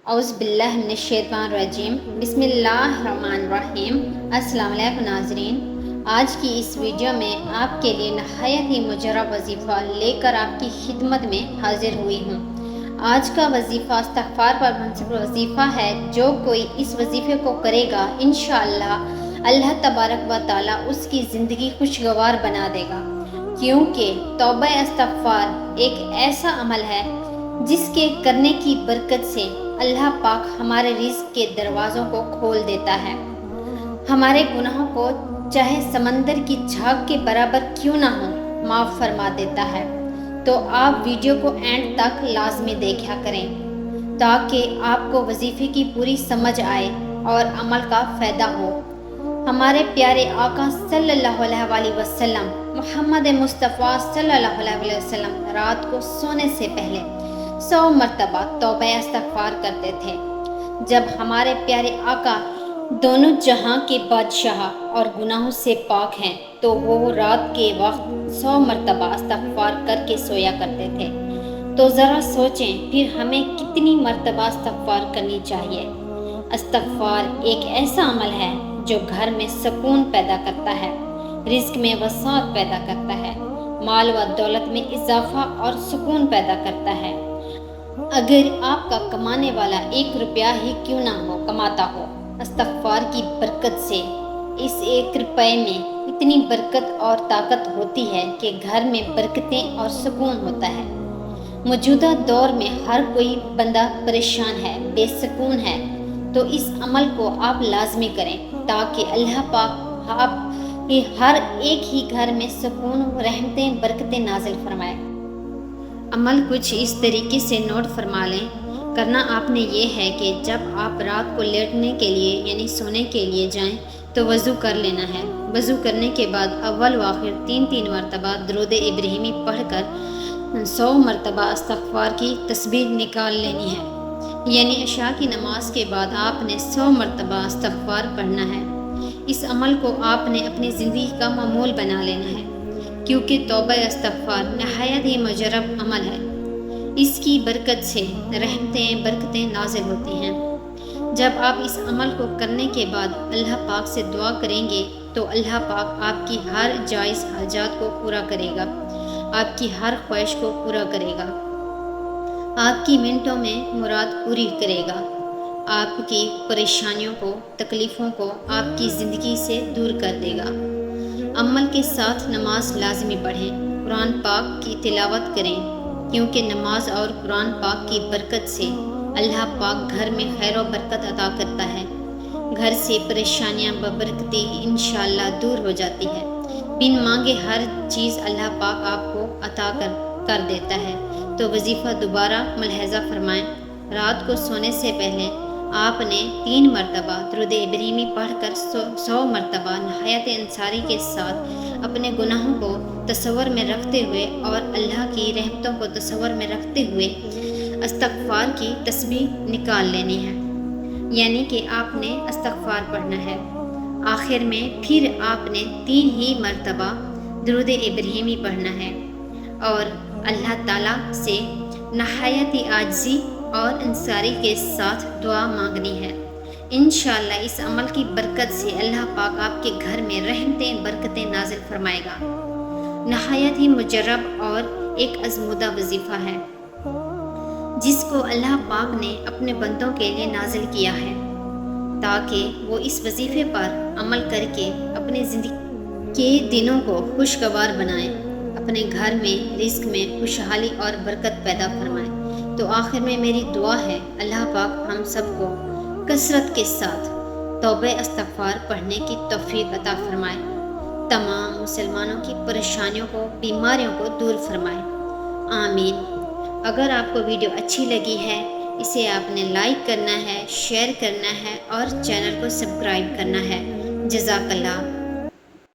اعوذ باللہ من الشیطان الرجیم بسم اللہ الرحمن الرحیم۔ السلام علیکم ناظرین، آج کی اس ویڈیو میں آپ کے لیے نہایت ہی مجرب وظیفہ لے کر آپ کی خدمت میں حاضر ہوئی ہوں۔ آج کا وظیفہ استغفار پر منصوب وظیفہ ہے۔ جو کوئی اس وظیفے کو کرے گا انشاءاللہ اللہ تبارک و تعالی اس کی زندگی خوشگوار بنا دے گا، کیونکہ توبہ استغفار ایک ایسا عمل ہے جس کے کرنے کی برکت سے اللہ پاک ہمارے رزق کے دروازوں کو کھول دیتا ہے، ہمارے گناہوں کو چاہے سمندر کی جھاگ کے برابر کیوں نہ ہو معاف فرما دیتا ہے۔ تو آپ ویڈیو کو اینڈ تک لازمی دیکھا کریں تاکہ آپ کو وظیفے کی پوری سمجھ آئے اور عمل کا فائدہ ہو۔ ہمارے پیارے آقا صلی اللہ علیہ وآلہ وسلم محمد مصطفیٰ صلی اللہ علیہ وسلم رات کو سونے سے پہلے 100 مرتبہ توبہ استغفار کرتے تھے۔ جب ہمارے پیارے آقا دونوں جہاں کے بادشاہ اور گناہوں سے پاک ہیں تو وہ رات کے وقت 100 مرتبہ استغفار کر کے سویا کرتے تھے۔ تو ذرا سوچیں پھر ہمیں کتنی مرتبہ استغفار کرنی چاہیے۔ استغفار ایک ایسا عمل ہے جو گھر میں سکون پیدا کرتا ہے، رزق میں وسعت پیدا کرتا ہے، مال و دولت میں اضافہ اور سکون پیدا کرتا ہے۔ اگر آپ کا کمانے والا 1 روپیہ ہی کیوں نہ ہو کماتا ہو، استغفار کی برکت سے اس 1 روپے میں اتنی برکت اور طاقت ہوتی ہے کہ گھر میں برکتیں اور سکون ہوتا ہے۔ موجودہ دور میں ہر کوئی بندہ پریشان ہے، بے سکون ہے، تو اس عمل کو آپ لازمی کریں تاکہ اللہ پاک آپ کے ہر ایک ہی گھر میں سکون، رحمتیں، برکتیں نازل فرمائے۔ عمل کچھ اس طریقے سے نوٹ فرما لیں۔ کرنا آپ نے یہ ہے کہ جب آپ رات کو لیٹنے کے لیے یعنی سونے کے لیے جائیں تو وضو کر لینا ہے۔ وضو کرنے کے بعد اول و آخر 3 مرتبہ درود ابراہیمی پڑھ کر 100 مرتبہ استغفار کی تسبیح نکال لینی ہے، یعنی عشاء کی نماز کے بعد آپ نے 100 مرتبہ استغفار پڑھنا ہے۔ اس عمل کو آپ نے اپنی زندگی کا معمول بنا لینا ہے، کیونکہ توبہ استغفار نہایت ہی مجرب عمل ہے۔ اس کی برکت سے رحمتیں، برکتیں نازل ہوتی ہیں۔ جب آپ اس عمل کو کرنے کے بعد اللہ پاک سے دعا کریں گے تو اللہ پاک آپ کی ہر جائز حاجات کو پورا کرے گا، آپ کی ہر خواہش کو پورا کرے گا، آپ کی منٹوں میں مراد پوری کرے گا، آپ کی پریشانیوں کو، تکلیفوں کو آپ کی زندگی سے دور کر دے گا۔ عمل کے ساتھ نماز لازمی پڑھیں، قرآن پاک کی تلاوت کریں، کیونکہ نماز اور قرآن پاک کی برکت سے اللہ پاک گھر میں خیر و برکت عطا کرتا ہے۔ گھر سے پریشانیاں ببرکتی انشاءاللہ دور ہو جاتی ہے۔ بن مانگے ہر چیز اللہ پاک آپ کو عطا کر دیتا ہے۔ تو وظیفہ دوبارہ ملاحظہ فرمائیں۔ رات کو سونے سے پہلے آپ نے 3 مرتبہ درود ابراہیمی پڑھ کر 100 مرتبہ نہایت انصاری کے ساتھ اپنے گناہوں کو تصور میں رکھتے ہوئے اور اللہ کی رحمتوں کو تصور میں رکھتے ہوئے استغفار کی تسبیح نکال لینی ہے، یعنی کہ آپ نے استغفار پڑھنا ہے۔ آخر میں پھر آپ نے 3 ہی مرتبہ درود ابراہیمی پڑھنا ہے اور اللہ تعالیٰ سے نہایت ہی عاجزی اور انصاری کے ساتھ دعا مانگنی ہے۔ انشاءاللہ اس عمل کی برکت سے اللہ پاک آپ کے گھر میں رحمتیں، برکتیں نازل فرمائے گا۔ نہایت ہی مجرب اور ایک آزمودہ وظیفہ ہے جس کو اللہ پاک نے اپنے بندوں کے لیے نازل کیا ہے تاکہ وہ اس وظیفے پر عمل کر کے اپنے زندگی کے دنوں کو خوشگوار بنائیں، اپنے گھر میں رزق میں خوشحالی اور برکت پیدا فرمائیں۔ تو آخر میں میری دعا ہے اللہ پاک ہم سب کو کثرت کے ساتھ توبہ استغفار پڑھنے کی توفیق عطا فرمائے، تمام مسلمانوں کی پریشانیوں کو، بیماریوں کو دور فرمائے، آمین۔ اگر آپ کو ویڈیو اچھی لگی ہے اسے آپ نے لائک کرنا ہے، شیئر کرنا ہے اور چینل کو سبسکرائب کرنا ہے۔ جزاک اللہ۔